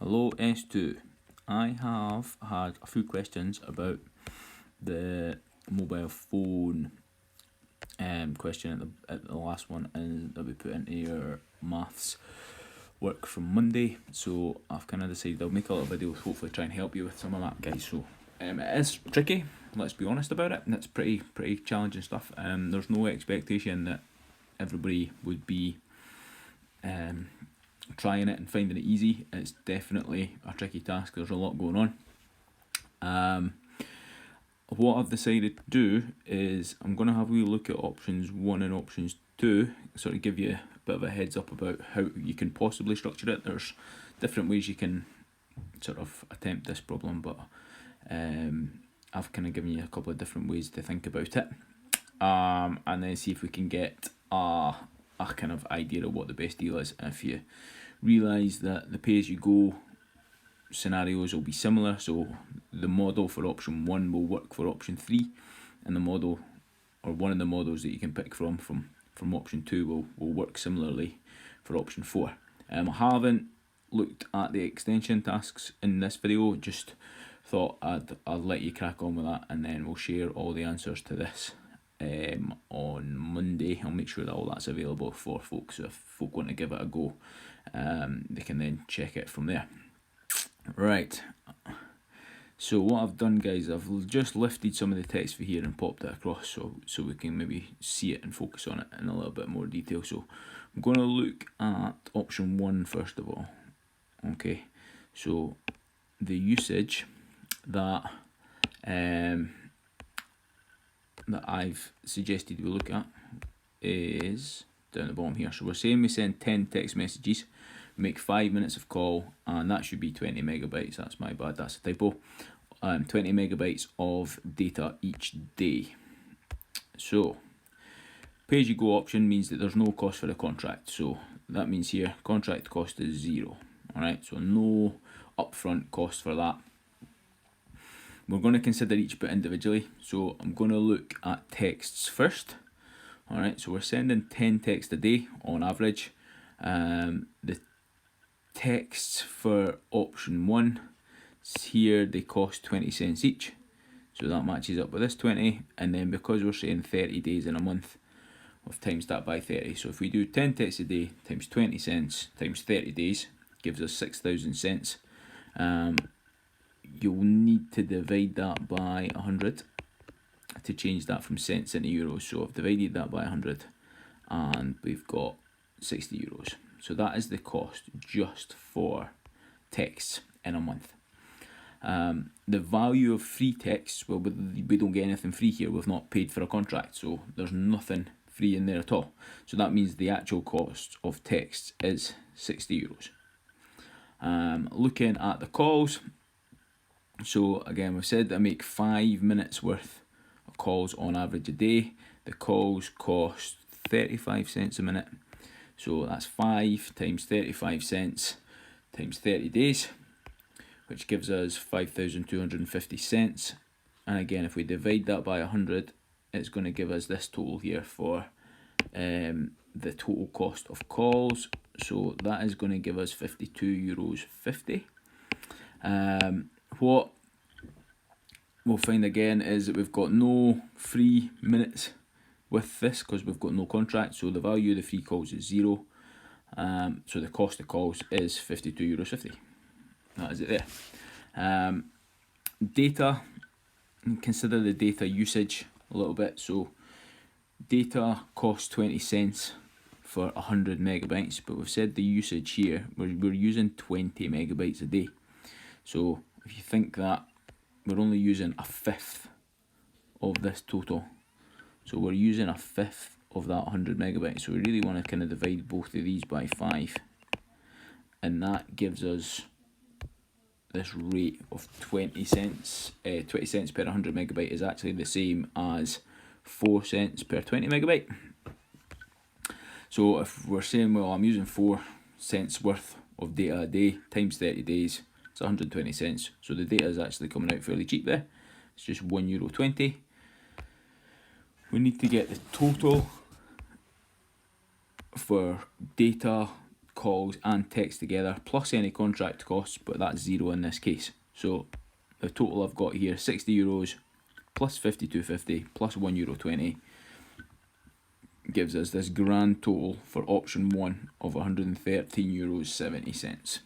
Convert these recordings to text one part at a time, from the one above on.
Hello S2. I have had a few questions about the mobile phone question at the last one and that we put into your maths work from Monday. So I've kind of decided I'll make a little video, hopefully try and help you with some of that, guys. So it is tricky, let's be honest about it, and it's pretty challenging stuff. There's no expectation that everybody would be trying it and finding it easy. It's definitely a tricky task. There's a lot going on. What I've decided to do is I'm going to have a wee look at options 1 and options 2, sort of give you a bit of a heads up about how you can possibly structure it. There's different ways you can sort of attempt this problem, but I've kind of given you a couple of different ways to think about it, and then see if we can get a kind of idea of what the best deal is. And if you realise that the pay-as-you-go scenarios will be similar, so the model for option 1 will work for option 3, and the model, or one of the models that you can pick from option 2 will work similarly for option 4. I haven't looked at the extension tasks in this video, just thought I'll let you crack on with that, and then we'll share all the answers to this on Monday. I'll make sure that all that's available for folks, so if folk want to give it a go, they can then check it from there. Right, so what I've done, guys, I've just lifted some of the text for here and popped it across so we can maybe see it and focus on it in a little bit more detail. So I'm going to look at option 1 first of all. Okay, so the usage that that I've suggested we look at is down the bottom here. So we're saying we send 10 text messages, make 5 minutes of call, and that should be 20 megabytes. That's my bad, that's a typo. 20 megabytes of data each day. So pay-as-you-go option means that there's no cost for the contract. So that means here contract cost is 0. Alright, so no upfront cost for that. We're going to consider each bit individually, so I'm going to look at texts first. Alright, so we're sending 10 texts a day on average. The texts for option 1 here, they cost 20 cents each, so that matches up with this 20, and then because we're saying 30 days in a month, we've times that by 30. So if we do 10 texts a day times 20 cents times 30 days, gives us 6,000 cents. You'll need to divide that by 100 to change that from cents into euros. So I've divided that by 100 and we've got 60 euros. So that is the cost just for texts in a month. The value of free texts, well, we don't get anything free here. We've not paid for a contract, so there's nothing free in there at all. So that means the actual cost of texts is 60 euros. Looking at the calls, so again, we've said that I make 5 minutes worth of calls on average a day. The calls cost 35 cents a minute. So that's 5 times 35 cents times 30 days, which gives us 5,250 cents. And again, if we divide that by 100, it's going to give us this total here for the total cost of calls. So that is going to give us 52 euros 50. What we'll find again is that we've got no free minutes with this because we've got no contract, so the value of the free calls is 0. So the cost of calls is 52 euros 50. That is it there. Data, consider the data usage a little bit. So data costs 20 cents for 100 megabytes, but we've said the usage here, we're using 20 megabytes a day. So if you think that we're only using a fifth of this total, so we're using a fifth of that 100 megabytes, so we really want to kind of divide both of these by 5, and that gives us this rate of 20 cents. 20 cents per 100 megabyte is actually the same as 4 cents per 20 megabyte. So if we're saying, well, I'm using 4 cents worth of data a day times 30 days, it's 120 cents. So the data is actually coming out fairly cheap there. It's just €1.20. We need to get the total for data calls and text together, plus any contract costs, but that's zero in this case. So the total I've got here, €60 plus 52.50 plus €1.20 gives us this grand total for option 1 of €113.70.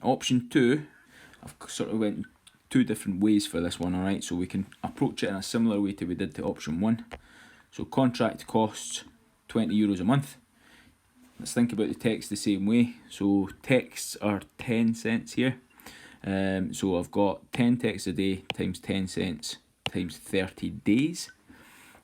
Option 2, I've sort of went 2 different ways for this one, alright, so we can approach it in a similar way to we did to option 1. So contract costs €20 a month. Let's think about the text the same way. So texts are 10 cents here. So I've got 10 texts a day times 10 cents times 30 days.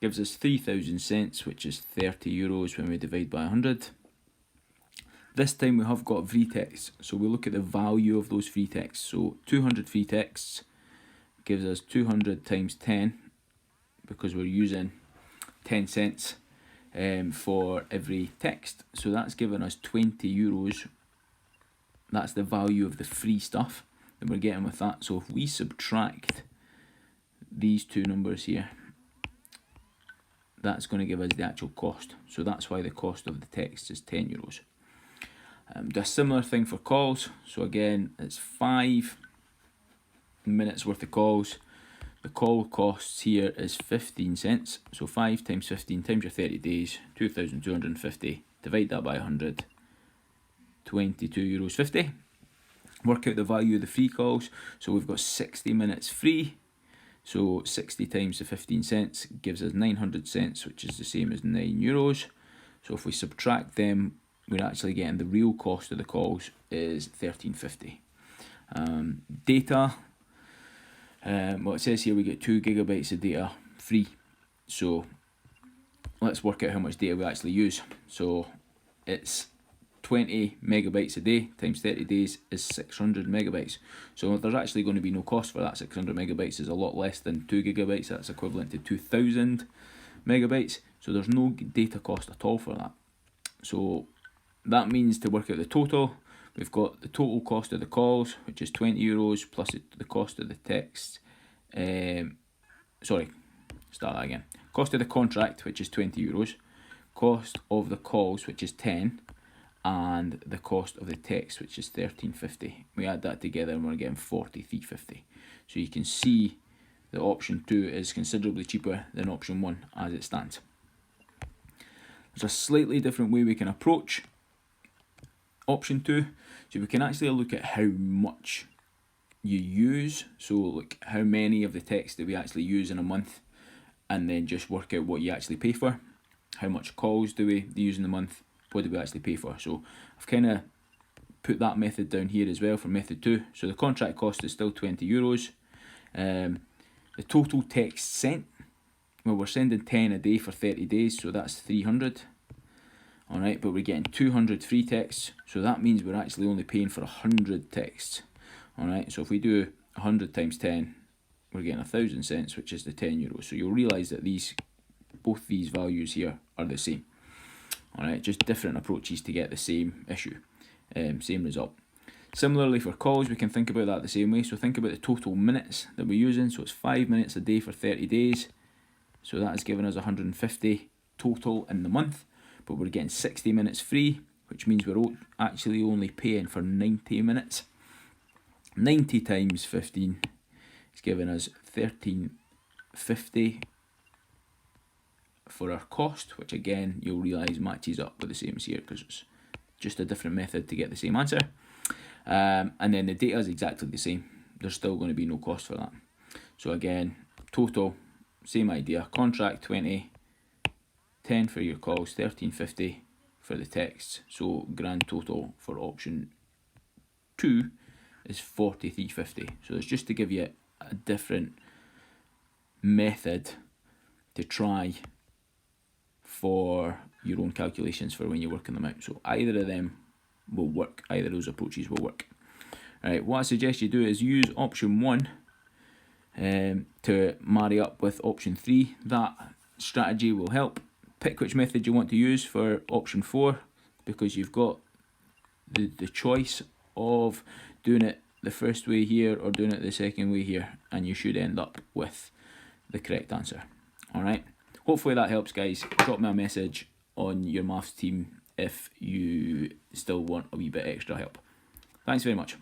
Gives us 3,000 cents, which is €30 when we divide by 100. This time we have got free texts, so we look at the value of those free texts. So 200 free texts gives us 200 times 10, because we're using 10 cents for every text. So that's given us €20. That's the value of the free stuff that we're getting with that. So if we subtract these two numbers here, that's going to give us the actual cost. So that's why the cost of the text is €10. Do a similar thing for calls. So again, it's 5 minutes worth of calls. The call costs here is 15 cents. So 5 times 15 times your 30 days, 2,250. Divide that by 100, €22.50. Work out the value of the free calls. So we've got 60 minutes free. So 60 times the 15 cents gives us 900 cents, which is the same as €9. So if we subtract them, we're actually getting the real cost of the calls is $13.50. Data, well, it says here we get 2 gigabytes of data free. So let's work out how much data we actually use. So it's 20 megabytes a day times 30 days is 600 megabytes. So there's actually going to be no cost for that. 600 megabytes is a lot less than 2 gigabytes. That's equivalent to 2,000 megabytes. So there's no data cost at all for that. So that means to work out the total, we've got the total cost of the calls, which is €20, plus the cost of the text. Sorry, start that again. Cost of the contract, which is €20. Cost of the calls, which is 10. And the cost of the text, which is $13.50. We add that together and we're getting $43.50. So you can see that option 2 is considerably cheaper than option 1 as it stands. There's a slightly different way we can approach option 2. So we can actually look at how much you use. So look how many of the text that we actually use in a month, and then just work out what you actually pay for. How much calls do we use in the month? What do we actually pay for? So I've kind of put that method down here as well for method 2. So the contract cost is still €20. The total text sent, well, we're sending 10 a day for 30 days, so that's 300. Alright, but we're getting 200 free texts, so that means we're actually only paying for 100 texts. Alright, so if we do 100 times 10, we're getting 1,000 cents, which is the €10. So you'll realise that both these values here are the same. Alright, just different approaches to get the same issue, same result. Similarly for calls, we can think about that the same way. So think about the total minutes that we're using. So it's 5 minutes a day for 30 days. So that has given us 150 total in the month. But we're getting 60 minutes free, which means we're actually only paying for 90 minutes. 90 times 15 is giving us $13.50 for our cost, which again you'll realise matches up with the same as here because it's just a different method to get the same answer. And then the data is exactly the same. There's still going to be no cost for that. So again, total, same idea. Contract 20, 10 for your calls, $13.50 for the texts. So grand total for option 2 is $43.50. So it's just to give you a different method to try for your own calculations for when you're working them out. So either of them will work, either of those approaches will work. Right, what I suggest you do is use option 1 to marry up with option 3. That strategy will help. Pick which method you want to use for option 4, because you've got the choice of doing it the first way here or doing it the second way here, and you should end up with the correct answer. Alright, hopefully that helps, guys. Drop me a message on your maths team if you still want a wee bit extra help. Thanks very much.